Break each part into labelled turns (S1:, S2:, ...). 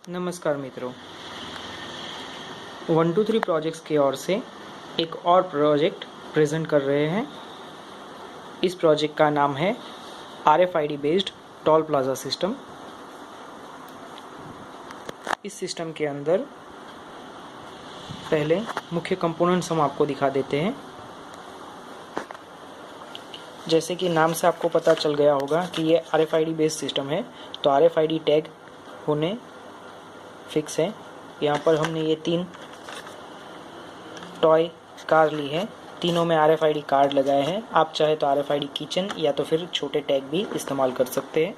S1: नमस्कार मित्रों, 123 प्रोजेक्ट्स की ओर से एक और प्रोजेक्ट प्रेजेंट कर रहे हैं। इस प्रोजेक्ट का नाम है RFID based toll plaza system. इस सिस्टम के अंदर पहले मुख्य कंपोनेंट्स हम आपको दिखा देते हैं। जैसे कि नाम से आपको पता चल गया होगा कि ये RFID बेस्ड सिस्टम है, तो RFID टैग होने फिक्स है। यहाँ पर हमने ये 3 टॉय कार ली है, तीनों में RFID कार्ड लगाए हैं। आप चाहे तो RFID किचन या तो फिर छोटे टैग भी इस्तेमाल कर सकते हैं।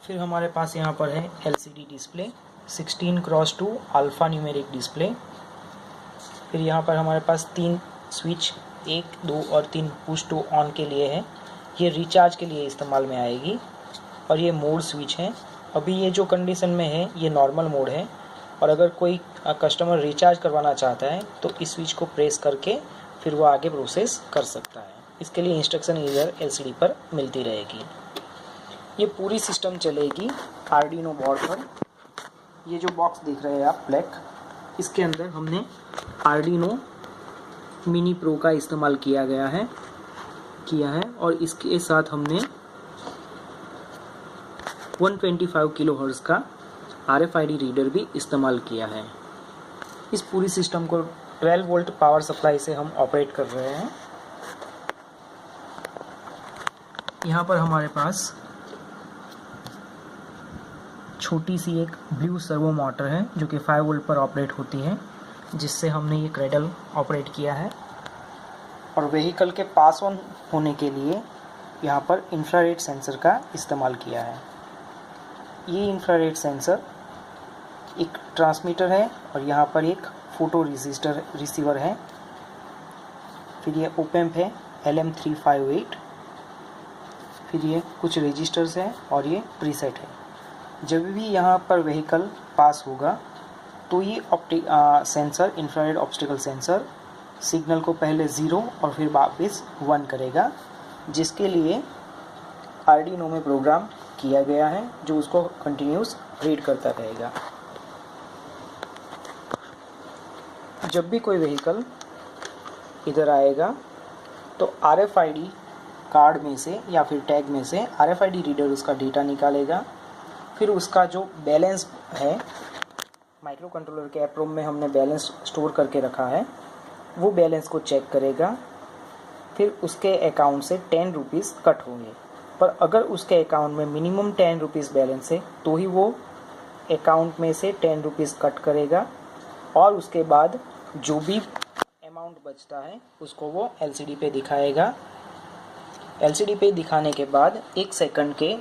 S1: फिर हमारे पास यहाँ पर है LCD display 16x2 alpha numeric display. फिर यहाँ पर हमारे पास 3 स्विच 1, 2 और 3 पुश टू ऑन के लिए है। ये रिचार्ज के लिए इस्तेमाल में आएगी। और ये मोड स्विच है। अभी ये जो कंडीशन में है ये नॉर्मल मोड है, और अगर कोई कस्टमर रिचार्ज करवाना चाहता है तो इस स्विच को प्रेस करके फिर वो आगे प्रोसेस कर सकता है। इसके लिए इंस्ट्रक्शन इधर LCD पर मिलती रहेगी। ये पूरी सिस्टम चलेगी आर्डिनो बोर्ड पर। ये जो बॉक्स देख रहे हैं आप ब्लैक, इसके अंदर हमने आर्डिनो मिनी प्रो का इस्तेमाल किया है और इसके साथ हमने 125 किलोहर्ट्ज़ का RFID रीडर भी इस्तेमाल किया है। इस पूरी सिस्टम को 12 वोल्ट पावर सप्लाई से हम ऑपरेट कर रहे हैं। यहाँ पर हमारे पास छोटी सी एक ब्लू सर्वो मोटर है जो कि 5 वोल्ट पर ऑपरेट होती है, जिससे हमने ये क्रेडल ऑपरेट किया है। और व्हीकल के पास ऑन होने के लिए यहाँ पर इंफ्रारेड सेंसर का इस्तेमाल किया है। ये इंफ्रारेड सेंसर एक ट्रांसमीटर है और यहाँ पर एक फोटो रिसीवर है। फिर ये ओपैम्प है LM358। फिर ये कुछ रजिस्टर्स हैं और ये प्रीसेट है। जब भी यहाँ पर व्हीकल पास होगा तो ये sensor infrared obstacle sensor signal को पहले 0 और फिर वापस 1 करेगा, जिसके लिए आर्डिनो में प्रोग्राम किया गया है जो उसको कंटिन्यूस रीड करता रहेगा। जब भी कोई व्हीकल इधर आएगा तो RFID कार्ड में से या फिर टैग में से RFID रीडर उसका डेटा निकालेगा। फिर उसका जो बैलेंस है, माइक्रो कंट्रोलर के एप्रोम में हमने बैलेंस स्टोर करके रखा है, वो बैलेंस को चेक करेगा। फिर उसके अकाउंट से 10 रुपीज़ कट होंगे। पर अगर उसके अकाउंट में मिनिमम 10 रुपीज़ बैलेंस है तो ही वो अकाउंट में से 10 रुपीज़ कट करेगा, और उसके बाद जो भी अमाउंट बचता है उसको वो LCD पे दिखाएगा। LCD पे दिखाने के बाद 1 सेकंड के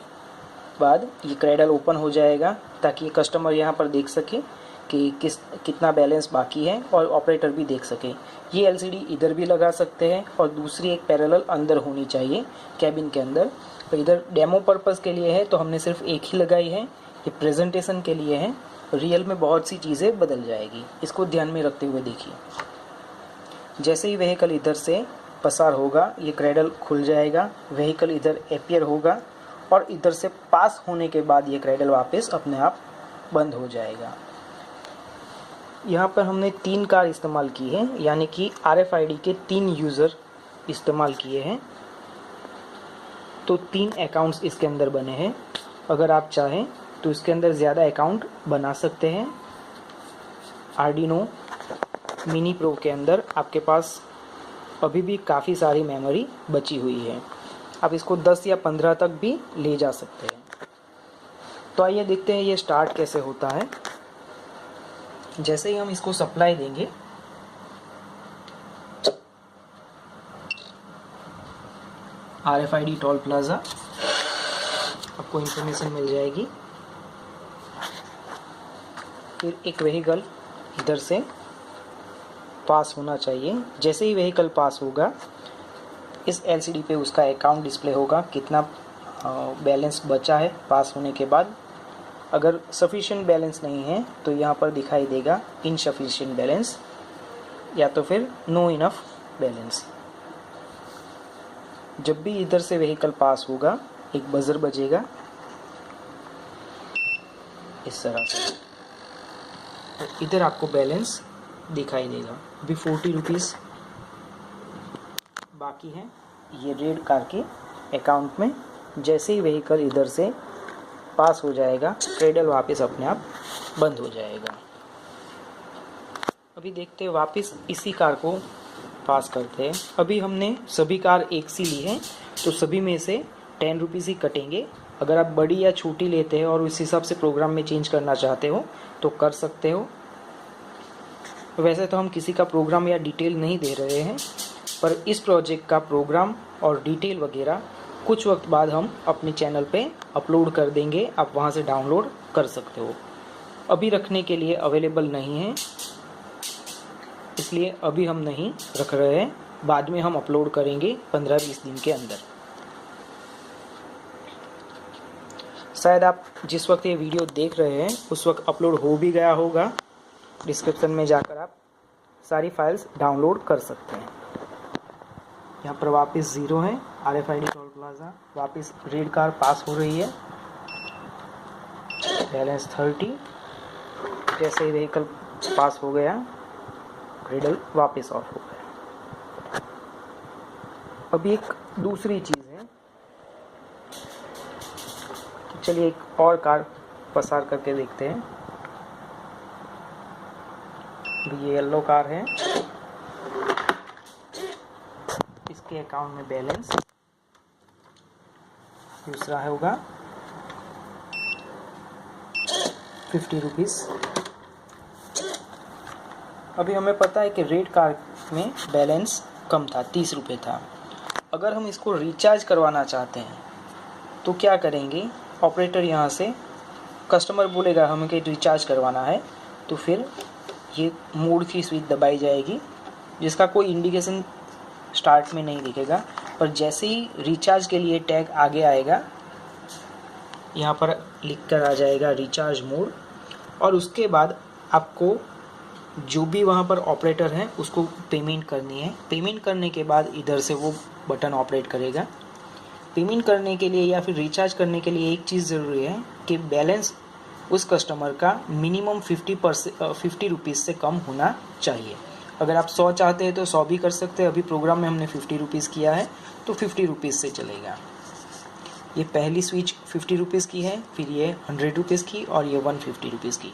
S1: बाद ये क्रेडल ओपन हो जाएगा, ताकि कस्टमर यहाँ पर देख सके कि कितना बैलेंस बाकी है, और ऑपरेटर भी देख सके। ये LCD इधर भी लगा सकते हैं और दूसरी एक पैरेलल अंदर होनी चाहिए कैबिन के अंदर। तो इधर डेमो पर्पज़ के लिए है तो हमने सिर्फ एक ही लगाई है, ये प्रेजेंटेशन के लिए है। रियल में बहुत सी चीज़ें बदल जाएगी, इसको ध्यान में रखते हुए देखिए। जैसे ही व्हीकल इधर से पसार होगा ये क्रेडल खुल जाएगा, व्हीकल इधर अपीयर होगा, और इधर से पास होने के बाद ये क्रेडल वापस अपने आप बंद हो जाएगा। यहाँ पर हमने 3 कार इस्तेमाल की है, यानी कि RFID के 3 यूज़र इस्तेमाल किए हैं, तो 3 अकाउंट्स इसके अंदर बने हैं। अगर आप चाहें तो इसके अंदर ज़्यादा अकाउंट बना सकते हैं। आर्डिनो मिनी प्रो के अंदर आपके पास अभी भी काफ़ी सारी मेमोरी बची हुई है, आप इसको 10 या 15 तक भी ले जा सकते हैं। तो आइए देखते हैं ये स्टार्ट कैसे होता है। जैसे ही हम इसको सप्लाई देंगे RFID टोल प्लाजा, आपको इन्फॉर्मेशन मिल जाएगी। फिर एक व्हीकल इधर से पास होना चाहिए। जैसे ही व्हीकल पास होगा इस LCD पे उसका अकाउंट डिस्प्ले होगा, कितना बैलेंस बचा है पास होने के बाद। अगर सफिशिएंट बैलेंस नहीं है तो यहाँ पर दिखाई देगा इनसफिशिएंट बैलेंस, या तो फिर नो इनफ बैलेंस। जब भी इधर से व्हीकल पास होगा एक बजर बजेगा, इस तरह से। तो इधर आपको बैलेंस दिखाई देगा। अभी 40 रुपीज़ बाकी है ये रेड कार के अकाउंट में। जैसे ही व्हीकल इधर से पास हो जाएगा, क्रेडल वापस अपने आप बंद हो जाएगा। अभी देखते हैं, वापस इसी कार को पास करते हैं। अभी हमने सभी कार एक सी ली है, तो सभी में से 10 रुपीज़ ही कटेंगे। अगर आप बड़ी या छोटी लेते हैं और उस हिसाब से प्रोग्राम में चेंज करना चाहते हो तो कर सकते हो। वैसे तो हम किसी का प्रोग्राम या डिटेल नहीं दे रहे हैं, पर इस प्रोजेक्ट का प्रोग्राम और डिटेल वगैरह कुछ वक्त बाद हम अपने चैनल पे अपलोड कर देंगे, आप वहाँ से डाउनलोड कर सकते हो। अभी रखने के लिए अवेलेबल नहीं है, इसलिए अभी हम नहीं रख रहे हैं, बाद में हम अपलोड करेंगे 15-20 दिन के अंदर। शायद आप जिस वक्त ये वीडियो देख रहे हैं उस वक्त अपलोड हो भी गया होगा। डिस्क्रिप्शन में जाकर आप सारी फाइल्स डाउनलोड कर सकते हैं। यहाँ पर वापस 0 है, RFID टोल प्लाजा, वापस रेड कार पास हो रही है, बैलेंस 30। जैसे ही व्हीकल पास हो गया, क्रेडल वापस ऑफ हो गया। अभी एक दूसरी चीज़ है, चलिए एक और कार पसार करके देखते हैं। ये येलो कार है, इसके अकाउंट में बैलेंस दूसरा होगा 50 रुपीज़। अभी हमें पता है कि रेड कार में बैलेंस कम था, 30 रुपये था। अगर हम इसको रिचार्ज करवाना चाहते हैं तो क्या करेंगे, ऑपरेटर यहाँ से, कस्टमर बोलेगा हमें कि रिचार्ज करवाना है, तो फिर ये मोड की स्विच दबाई जाएगी, जिसका कोई इंडिकेशन स्टार्ट में नहीं दिखेगा, पर जैसे ही रिचार्ज के लिए टैग आगे आएगा, यहाँ पर लिख कर आ जाएगा रिचार्ज मोड, और उसके बाद आपको जो भी वहाँ पर ऑपरेटर है उसको पेमेंट करनी है। पेमेंट करने के बाद इधर से वो बटन ऑपरेट करेगा। पेमेंट करने के लिए या फिर रिचार्ज करने के लिए एक चीज़ ज़रूरी है कि बैलेंस उस कस्टमर का मिनिमम 50 रुपीज़ से कम होना चाहिए। अगर आप 100 चाहते हैं तो 100 भी कर सकते हैं। अभी प्रोग्राम में हमने 50 रुपीज़ किया है तो 50 रुपीज़ से चलेगा। ये पहली स्विच 50 रुपीज़ की है, फिर ये 100 रुपीज़ की और ये 150 रुपीज़ की।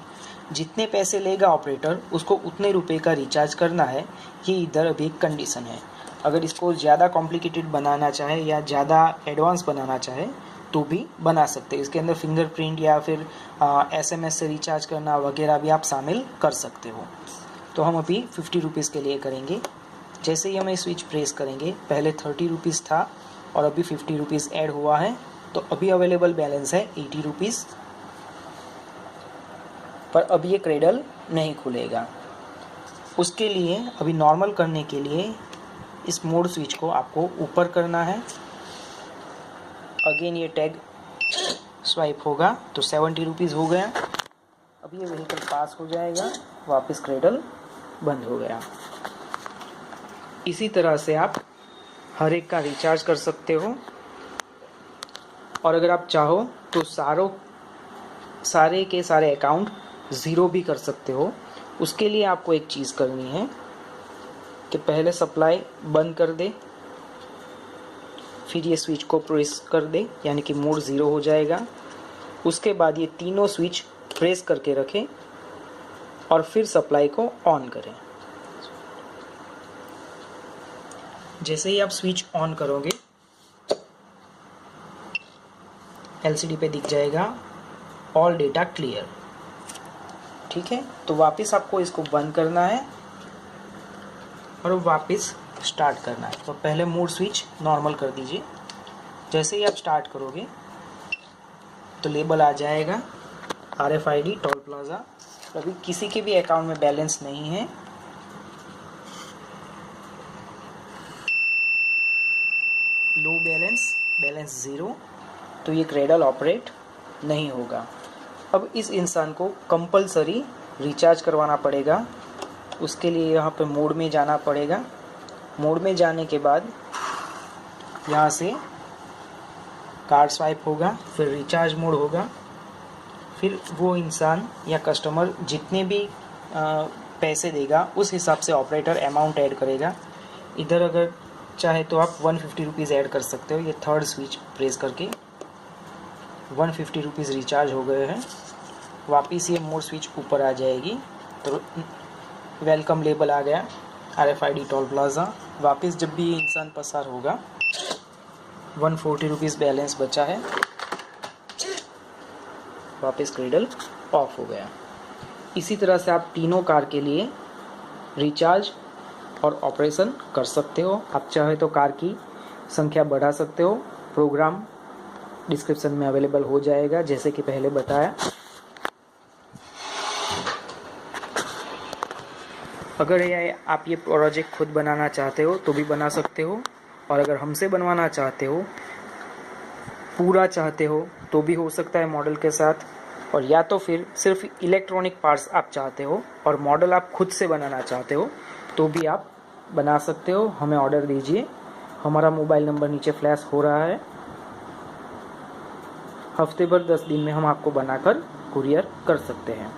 S1: जितने पैसे लेगा ऑपरेटर उसको उतने रुपए का रिचार्ज करना है। ये इधर अभी एक कंडीशन है। अगर इसको ज़्यादा कॉम्प्लिकेटेड बनाना चाहे या ज़्यादा एडवांस बनाना चाहे तो भी बना सकते हैं। इसके अंदर फिंगरप्रिंट या फिर SMS से रिचार्ज करना वगैरह भी आप शामिल कर सकते हो। तो हम अभी 50 रुपीज़ के लिए करेंगे। जैसे ही हम स्विच प्रेस करेंगे, पहले 30 रुपीज़ था और अभी 50 रुपीज़ ऐड हुआ है, तो अभी अवेलेबल बैलेंस है 80 रुपीज़, पर अभी ये क्रेडल नहीं खुलेगा। उसके लिए अभी नॉर्मल करने के लिए इस मोड स्विच को आपको ऊपर करना है। अगेन ये टैग स्वाइप होगा तो 70 रुपीज़ हो गया। अब ये व्हीकल पास हो जाएगा, वापस क्रेडल बंद हो गया। इसी तरह से आप हर एक का रिचार्ज कर सकते हो, और अगर आप चाहो तो सारे के सारे अकाउंट ज़ीरो भी कर सकते हो। उसके लिए आपको एक चीज़ करनी है कि पहले सप्लाई बंद कर दे, फिर ये स्विच को प्रेस कर दे, यानी कि मोड 0 हो जाएगा। उसके बाद ये तीनों स्विच प्रेस करके रखें और फिर सप्लाई को ऑन करें। जैसे ही आप स्विच ऑन करोगे LCD पे दिख जाएगा ऑल डेटा क्लियर। ठीक है, तो वापस आपको इसको बंद करना है और वापस स्टार्ट करना है। तो पहले मोड स्विच नॉर्मल कर दीजिए। जैसे ही आप स्टार्ट करोगे तो लेबल आ जाएगा RFID टोल प्लाजा। अभी किसी के भी अकाउंट में बैलेंस नहीं है, लो बैलेंस 0, तो ये क्रेडल ऑपरेट नहीं होगा। अब इस इंसान को कंपलसरी रिचार्ज करवाना पड़ेगा। उसके लिए यहाँ पे मोड में जाना पड़ेगा। मोड में जाने के बाद यहाँ से कार्ड स्वाइप होगा, फिर रिचार्ज मोड होगा, फिर वो इंसान या कस्टमर जितने भी पैसे देगा उस हिसाब से ऑपरेटर अमाउंट ऐड करेगा। इधर अगर चाहे तो आप 150 रुपीज़ ऐड कर सकते हो। ये थर्ड स्विच प्रेस करके 150 रुपीज़ रिचार्ज हो गए हैं। वापस ये मोर स्विच ऊपर आ जाएगी तो वेलकम लेबल आ गया RFID टोल प्लाज़ा। वापस जब भी इंसान पसार होगा 140 रुपीज़ बैलेंस बचा है, वापस क्रेडल ऑफ हो गया। इसी तरह से आप तीनों कार के लिए रिचार्ज और ऑपरेशन कर सकते हो। आप चाहे तो कार की संख्या बढ़ा सकते हो। प्रोग्राम डिस्क्रिप्शन में अवेलेबल हो जाएगा जैसे कि पहले बताया। अगर आप ये प्रोजेक्ट खुद बनाना चाहते हो तो भी बना सकते हो, और अगर हमसे बनवाना चाहते हो, पूरा चाहते हो तो भी हो सकता है मॉडल के साथ। और या तो फिर सिर्फ इलेक्ट्रॉनिक पार्ट्स आप चाहते हो और मॉडल आप खुद से बनाना चाहते हो तो भी आप बना सकते हो। हमें ऑर्डर दीजिए। हमारा मोबाइल नंबर नीचे फ्लैश हो रहा है। हफ्ते भर 10 दिन में हम आपको बनाकर कुरियर कर सकते हैं।